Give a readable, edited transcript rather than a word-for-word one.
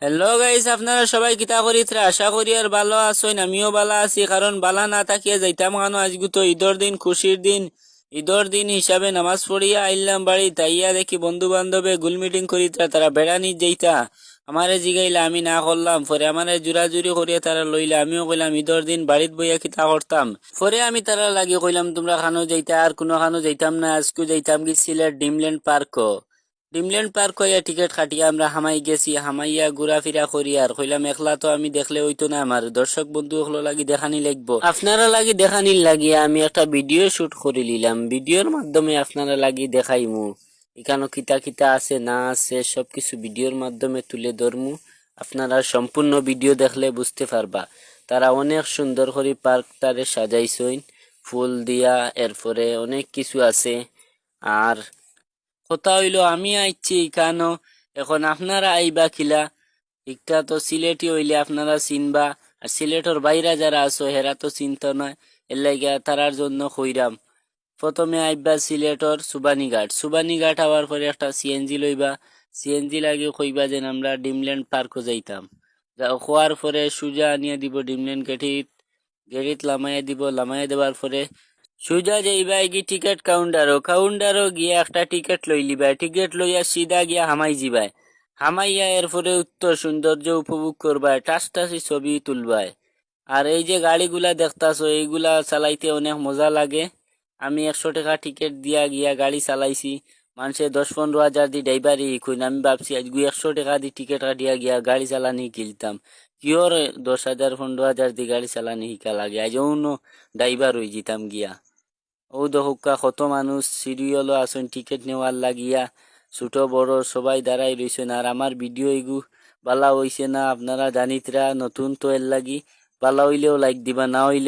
Hello guys, আপনারা সবাই কিতা করিত্রা? আশা করি আর ভালো আছেন। আমিও ভালো আছি, কারণ ভালো না থাকিয়া যাইতাম কেন? আজকে তো ঈদর দিন, খুশির দিন। ঈদর দিন হিসাবে নামাজ পড়িয়া আইলাম বাড়ি, তাইয়া দেখি বন্ধু বান্ধবে গুল মিটিং করিত্রা, তারা বেড়ানি যাইতা। আমারে জিগাইলা, আমি না করলাম। পরে আমারে জুরাজুরি করিয়া তারা লইলা, আমিও কইলাম ঈদর দিন বাড়িত বইয়া কিতা করতাম। পরে আমি তারা লাগি কইলাম, তোমরা খানো যাইতা, আর কোনো খানো যাইতাম না। আজকে যাইতাম কি সিলেট ডিমল্যান্ড পার্ক। ড্রিমল্যান্ড পার্ক হইয়া টিকিট কাটিয়া আমরা হামাই গেছি, হামাইয়া ঘোরাফেরা করি। আর কইলাম একলা তো আমি দেখলে হইতো না, আমার দর্শক বন্ধু হলো লাগি দেখানি লাগবো। আপনারা লাগি দেখানি লাগিয়া আমি একটা ভিডিও শুট করে নিলাম, ভিডিওর মাধ্যমে আপনারা লাগি দেখাইমু এখানে কিতা কিতা আছে না আছে সবকিছু ভিডিওর মাধ্যমে তুলে ধরমু। আপনারা সম্পূর্ণ ভিডিও দেখলে বুঝতে পারবা। তারা অনেক সুন্দর করে পার্কটারে সাজাইছইন ফুল দিয়া, এরপরে অনেক কিছু আছে। আর কথা হইলো আমি আইছি এখানো, এখন আপনারা আইবা খিলা। একটা তো সিলেটি হইলে আপনারা চিনবা, আর সিলেটর বাইরা যারা আছো হেরা তো চিনত নয়। এর লাগিয়া তারার জন্য কইরাম, প্রথমে আইবা সিলেটর সুবানীঘাট। সুবানীঘাট হওয়ার পরে একটা সিএনজি লইবা। সিএনজি লাগে কইবা যে আমরা ডিমল্যান্ড পার্কও যাইতাম। হওয়ার পরে সুজা আনিয়ে দিব ডিমল্যান্ড গেটিত। গেটিত লামাইয়া দিব, লামাইয়া দেওয়ার পরে সুজা যাইবা কি টিকিট কাউন্টারও গিয়া একটা টিকিট লই লিবা। টিকিট লইয়া সিধা গিয়া হামাই যাবাই। হামাইয়া এরপরে উত্তর সৌন্দর্য উপভোগ করবাই, টাসটাসি ছবি তুলবাই। আর এই যে গাড়িগুলা দেখতাছো, এইগুলা চালাইতে অনেক মজা লাগে। আমি 100 টাকা টিকিট দিয়া গিয়া গাড়ি চালাইছি। মানুষে 10-15 হাজার দি ড্রাইভারই খুন, আমি ভাবছি আজকে 100 টাকা দি টিকিট কাটিয়া গিয়া গাড়ি চালানি গিলতাম। কিওর 10,000-15 হাজার দি গাড়ি চালানি শিকা লাগে, আজ অন্য ড্রাইভার হয়ে যেতাম গিয়া। ও দহকা কত মানুষ সিরিয়ালও আসুন টিকিট নেওয়ার লাগিয়া, ছোট বড় সবাই দাঁড়াই রইছেন। আর আমার ভিডিও এগু বালা হইছে না আপনারা জানিতরা, নতুন তো এর লাগি। বালা হইলেও লাইক দিবা, না হইলে